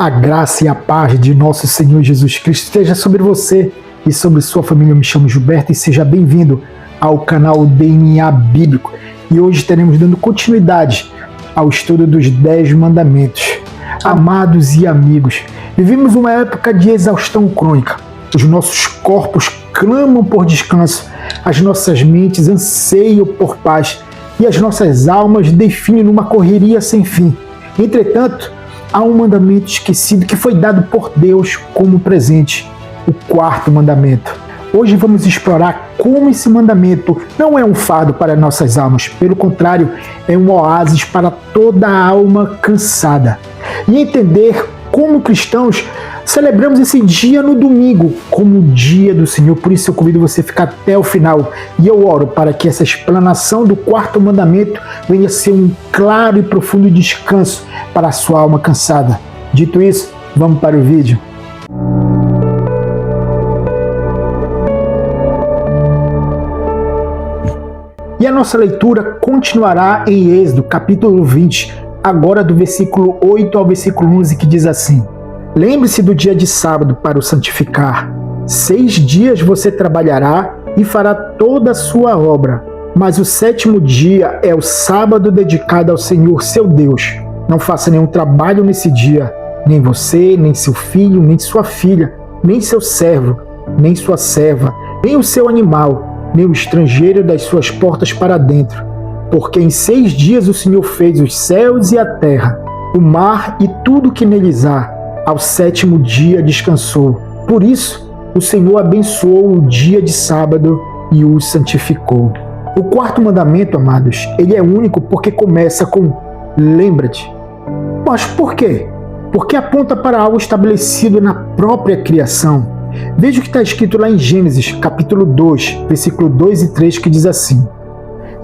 A graça e a paz de nosso Senhor Jesus Cristo esteja sobre você e sobre sua família. Eu me chamo Gilberto e seja bem-vindo ao canal DNA Bíblico. E hoje estaremos dando continuidade ao estudo dos 10 mandamentos. Amados e amigos, vivemos uma época de exaustão crônica. Os nossos corpos clamam por descanso, as nossas mentes anseiam por paz e as nossas almas definem numa correria sem fim. Entretanto, há um mandamento esquecido que foi dado por Deus como presente, o 4º mandamento. Hoje vamos explorar como esse mandamento não é um fardo para nossas almas, pelo contrário, é um oásis para toda a alma cansada. E entender como cristãos celebramos esse dia no domingo como o dia do Senhor. Por isso eu convido você a ficar até o final e eu oro para que essa explanação do 4º mandamento venha a ser um claro e profundo descanso para a sua alma cansada. Dito isso, vamos para o vídeo. E a nossa leitura continuará em Êxodo, capítulo 20, agora do versículo 8 ao versículo 11, que diz assim: Lembre-se do dia de sábado para o santificar. 6 dias você trabalhará e fará toda a sua obra, mas o 7º dia é o sábado dedicado ao Senhor seu Deus. Não faça nenhum trabalho nesse dia, nem você, nem seu filho, nem sua filha, nem seu servo, nem sua serva, nem o seu animal, nem o estrangeiro das suas portas para dentro. Porque em 6 dias o Senhor fez os céus e a terra, o mar e tudo que neles há. Ao 7º dia descansou. Por isso, o Senhor abençoou o dia de sábado e o santificou. O 4º mandamento, amados, ele é único porque começa com lembra-te. Mas por quê? Porque aponta para algo estabelecido na própria criação. Veja o que está escrito lá em Gênesis, capítulo 2, versículo 2 e 3, que diz assim: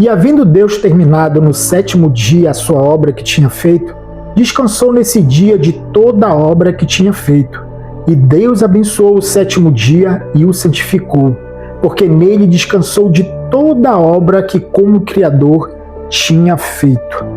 E havendo Deus terminado no 7º dia a sua obra que tinha feito, descansou nesse dia de toda a obra que tinha feito. E Deus abençoou o 7º dia e o santificou, porque nele descansou de toda a obra que como Criador tinha feito.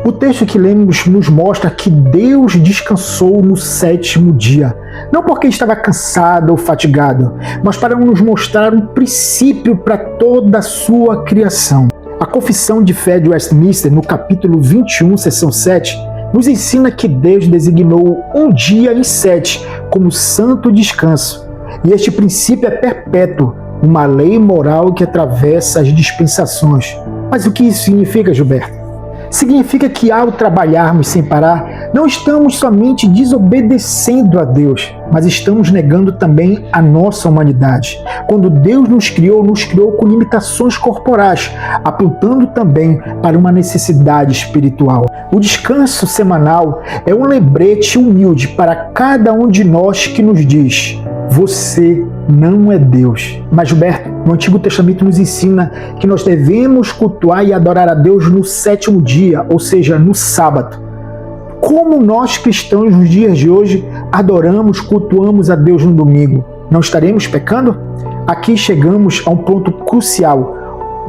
O texto que lemos nos mostra que Deus descansou no 7º dia, não porque estava cansado ou fatigado, mas para nos mostrar um princípio para toda a sua criação. A Confissão de Fé de Westminster, no capítulo 21, seção 7, nos ensina que Deus designou um dia em 7 como santo descanso. E este princípio é perpétuo, uma lei moral que atravessa as dispensações. Mas o que isso significa, Gilberto? Significa que ao trabalharmos sem parar, não estamos somente desobedecendo a Deus, mas estamos negando também a nossa humanidade. Quando Deus nos criou com limitações corporais, apontando também para uma necessidade espiritual. O descanso semanal é um lembrete humilde para cada um de nós que nos diz: você não é Deus. Mas, Gilberto, no Antigo Testamento nos ensina que nós devemos cultuar e adorar a Deus no 7º dia, ou seja, no sábado. Como nós cristãos nos dias de hoje adoramos, cultuamos a Deus no domingo? Não estaremos pecando? Aqui chegamos a um ponto crucial.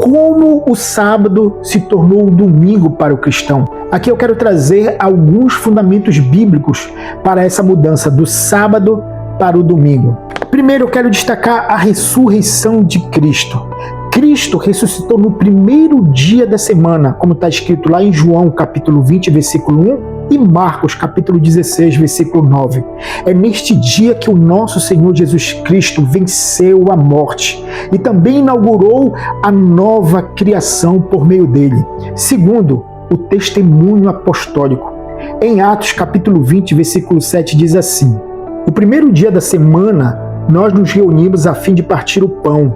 Como o sábado se tornou o domingo para o cristão? Aqui eu quero trazer alguns fundamentos bíblicos para essa mudança do sábado para o domingo. Primeiro eu quero destacar a ressurreição de Cristo. Cristo ressuscitou no 1º dia da semana, como está escrito lá em João capítulo 20, versículo 1 e Marcos capítulo 16, versículo 9. É neste dia que o nosso Senhor Jesus Cristo venceu a morte e também inaugurou a nova criação por meio dele. Segundo, o testemunho apostólico. Em Atos capítulo 20, versículo 7 diz assim: No 1º dia da semana, nós nos reunimos a fim de partir o pão.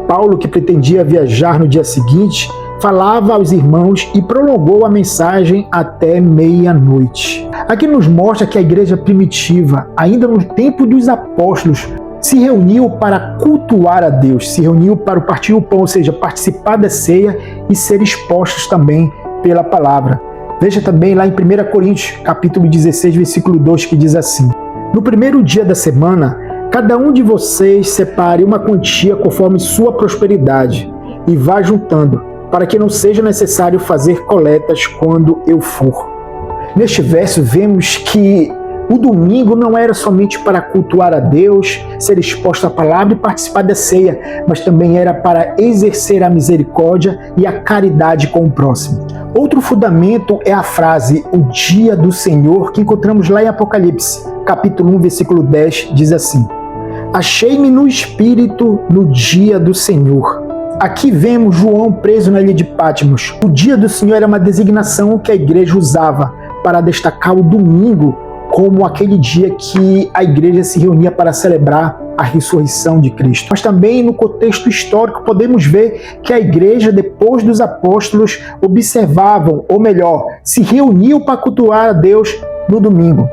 Paulo, que pretendia viajar no dia seguinte, falava aos irmãos e prolongou a mensagem até meia-noite. Aqui nos mostra que a igreja primitiva, ainda no tempo dos apóstolos, se reuniu para cultuar a Deus, se reuniu para partir o pão, ou seja, participar da ceia e ser expostos também pela palavra. Veja também lá em 1 Coríntios, capítulo 16, versículo 2, que diz assim: No 1º dia da semana, cada um de vocês separe uma quantia conforme sua prosperidade e vá juntando, para que não seja necessário fazer coletas quando eu for. Neste verso vemos que O domingo não era somente para cultuar a Deus, ser exposto à palavra e participar da ceia, mas também era para exercer a misericórdia e a caridade com o próximo. Outro fundamento é a frase, o dia do Senhor, que encontramos lá em Apocalipse, capítulo 1, versículo 10, diz assim: achei-me no Espírito no dia do Senhor. Aqui vemos João preso na ilha de Patmos. O dia do Senhor era uma designação que a igreja usava para destacar o domingo como aquele dia que a igreja se reunia para celebrar a ressurreição de Cristo. Mas também no contexto histórico podemos ver que a igreja, depois dos apóstolos, observavam, ou melhor, se reuniam para cultuar a Deus no domingo.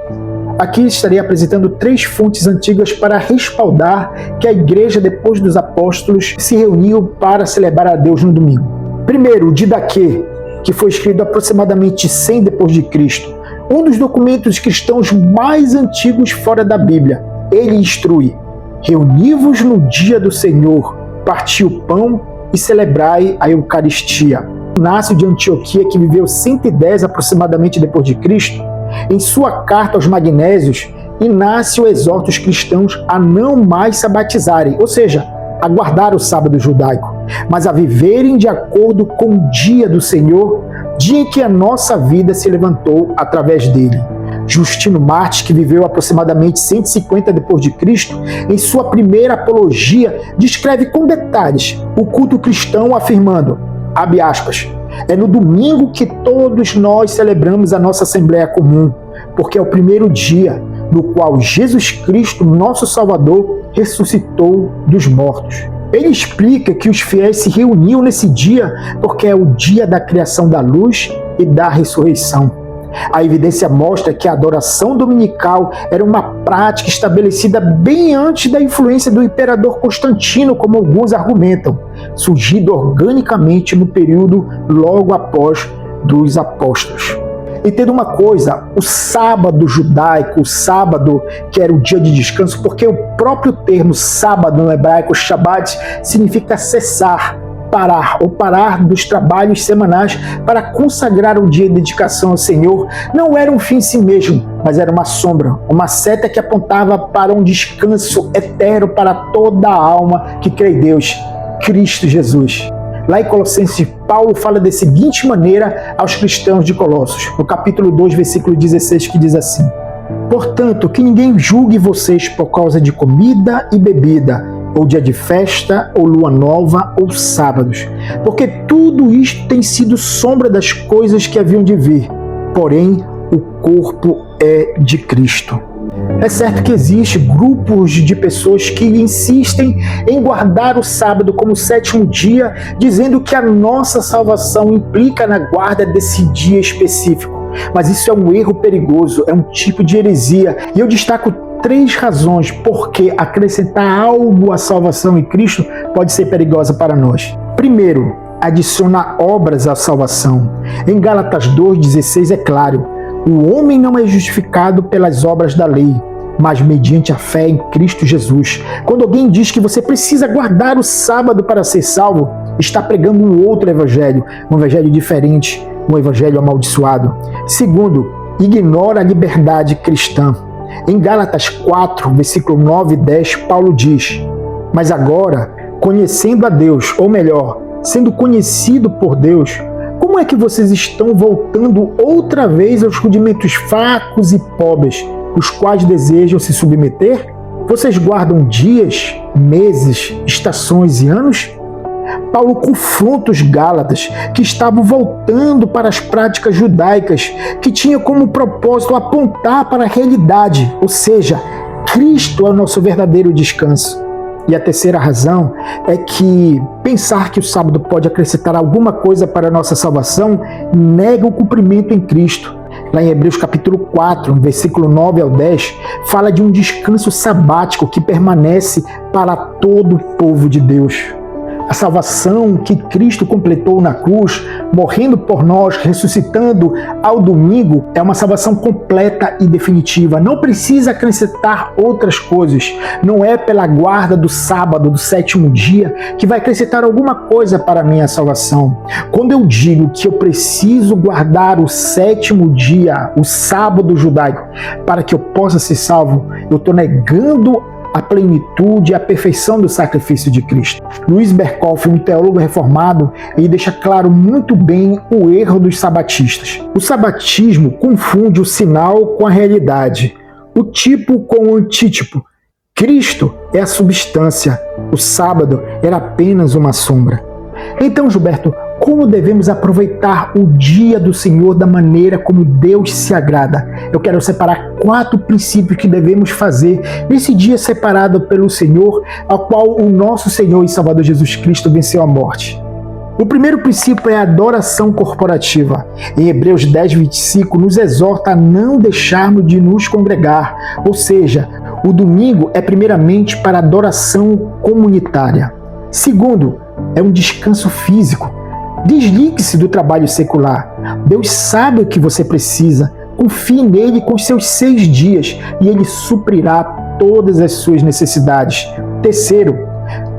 Aqui estarei apresentando 3 fontes antigas para respaldar que a igreja, depois dos apóstolos, se reuniu para celebrar a Deus no domingo. Primeiro, o Didaquê, que foi escrito aproximadamente 100 depois de Cristo. Um dos documentos cristãos mais antigos fora da Bíblia. Ele instrui: reuni-vos no dia do Senhor, parti o pão e celebrai a Eucaristia. Inácio de Antioquia, que viveu 110 aproximadamente depois de Cristo, em sua carta aos Magnésios, Inácio exorta os cristãos a não mais se batizarem, ou seja, a guardar o sábado judaico, mas a viverem de acordo com o dia do Senhor, dia em que a nossa vida se levantou através dele. Justino Mártir, que viveu aproximadamente 150 depois de Cristo, em sua primeira apologia, descreve com detalhes o culto cristão, afirmando, abre aspas, é no domingo que todos nós celebramos a nossa Assembleia Comum, porque é o primeiro dia no qual Jesus Cristo, nosso Salvador, ressuscitou dos mortos. Ele explica que os fiéis se reuniam nesse dia porque é o dia da criação da luz e da ressurreição. A evidência mostra que a adoração dominical era uma prática estabelecida bem antes da influência do imperador Constantino, como alguns argumentam, surgindo organicamente no período logo após dos apóstolos. Entenda uma coisa, o sábado judaico, o sábado que era o dia de descanso, porque o próprio termo sábado no hebraico, Shabbat, significa cessar, parar ou parar dos trabalhos semanais para consagrar um dia de dedicação ao Senhor, não era um fim em si mesmo, mas era uma sombra, uma seta que apontava para um descanso eterno para toda a alma que crê em Deus, Cristo Jesus. Lá em Colossenses, Paulo fala da seguinte maneira aos cristãos de Colossos, no capítulo 2, versículo 16, que diz assim: portanto, que ninguém julgue vocês por causa de comida e bebida, ou dia de festa, ou lua nova, ou sábados, porque tudo isto tem sido sombra das coisas que haviam de vir, porém o corpo é de Cristo. É certo que existem grupos de pessoas que insistem em guardar o sábado como 7º dia, dizendo que a nossa salvação implica na guarda desse dia específico. Mas isso é um erro perigoso, é um tipo de heresia. E eu destaco 3 razões por que acrescentar algo à salvação em Cristo pode ser perigosa para nós. Primeiro, adicionar obras à salvação. Em Gálatas 2,16 é claro: o homem não é justificado pelas obras da lei, mas mediante a fé em Cristo Jesus. Quando alguém diz que você precisa guardar o sábado para ser salvo, está pregando um outro evangelho, um evangelho diferente, um evangelho amaldiçoado. Segundo, ignora a liberdade cristã. Em Gálatas 4, versículo 9 e 10, Paulo diz: mas agora, conhecendo a Deus, ou melhor, sendo conhecido por Deus, como é que vocês estão voltando outra vez aos rudimentos fracos e pobres, os quais desejam se submeter? Vocês guardam dias, meses, estações e anos? Paulo confronta os Gálatas, que estavam voltando para as práticas judaicas, que tinham como propósito apontar para a realidade, ou seja, Cristo é o nosso verdadeiro descanso. E a terceira razão é que pensar que o sábado pode acrescentar alguma coisa para a nossa salvação nega o cumprimento em Cristo. Lá em Hebreus capítulo 4, versículo 9 ao 10, fala de um descanso sabático que permanece para todo o povo de Deus. A salvação que Cristo completou na cruz, morrendo por nós, ressuscitando ao domingo, é uma salvação completa e definitiva. Não precisa acrescentar outras coisas. Não é pela guarda do sábado, do sétimo dia, que vai acrescentar alguma coisa para a minha salvação. Quando eu digo que eu preciso guardar o sétimo dia, o sábado judaico, para que eu possa ser salvo, eu estou negando a plenitude e a perfeição do sacrifício de Cristo. Luiz Berkhoff, um teólogo reformado, ele deixa claro muito bem o erro dos sabatistas. O sabatismo confunde o sinal com a realidade, o tipo com o antítipo. Cristo é a substância, o sábado era apenas uma sombra. Então, Gilberto, como devemos aproveitar o dia do Senhor da maneira como Deus se agrada? Eu quero separar 4 princípios que devemos fazer nesse dia separado pelo Senhor, ao qual o nosso Senhor e Salvador Jesus Cristo venceu a morte. O primeiro princípio é a adoração corporativa. Em Hebreus 10, 25, nos exorta a não deixarmos de nos congregar, ou seja, o domingo é primeiramente para adoração comunitária. Segundo, é um descanso físico. Desligue-se do trabalho secular. Deus sabe o que você precisa. Confie nele com os seus 6 dias e ele suprirá todas as suas necessidades. Terceiro,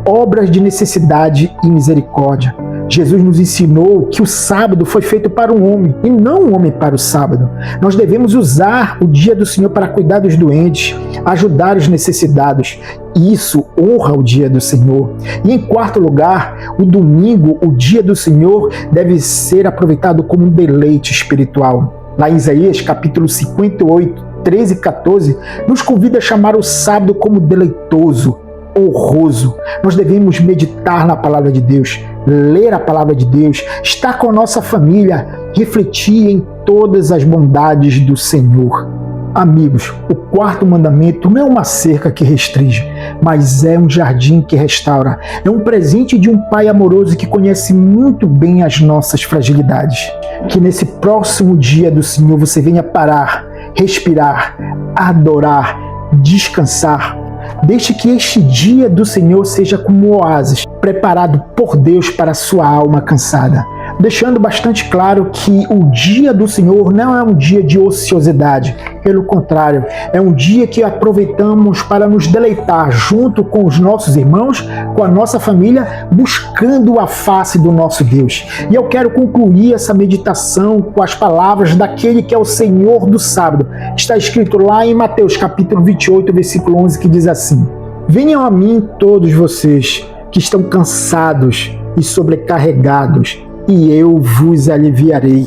obras de necessidade e misericórdia. Jesus nos ensinou que o sábado foi feito para o homem e não o homem para o sábado. Nós devemos usar o dia do Senhor para cuidar dos doentes, ajudar os necessitados. Isso honra o dia do Senhor. E em quarto lugar, o domingo, o dia do Senhor, deve ser aproveitado como um deleite espiritual. Lá em Isaías, capítulo 58, 13 e 14, nos convida a chamar o sábado como deleitoso, honroso. Nós devemos meditar na palavra de Deus, ler a palavra de Deus, estar com a nossa família, refletir em todas as bondades do Senhor. Amigos, o quarto mandamento não é uma cerca que restringe, mas é um jardim que restaura. É um presente de um Pai amoroso que conhece muito bem as nossas fragilidades. Que nesse próximo dia do Senhor você venha parar, respirar, adorar, descansar. Deixe que este dia do Senhor seja como um oásis, preparado por Deus para a sua alma cansada. Deixando bastante claro que o dia do Senhor não é um dia de ociosidade. Pelo contrário, é um dia que aproveitamos para nos deleitar junto com os nossos irmãos, com a nossa família, buscando a face do nosso Deus. E eu quero concluir essa meditação com as palavras daquele que é o Senhor do sábado. Está escrito lá em Mateus capítulo 28, versículo 11, que diz assim: Venham a mim todos vocês que estão cansados e sobrecarregados, e eu vos aliviarei.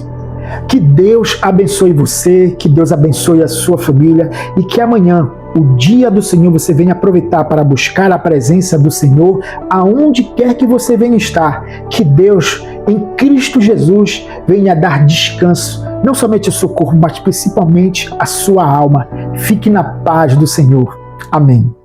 Que Deus abençoe você, que Deus abençoe a sua família e que amanhã, o dia do Senhor, você venha aproveitar para buscar a presença do Senhor aonde quer que você venha estar. Que Deus, em Cristo Jesus, venha dar descanso, não somente ao seu corpo, mas principalmente à sua alma. Fique na paz do Senhor. Amém.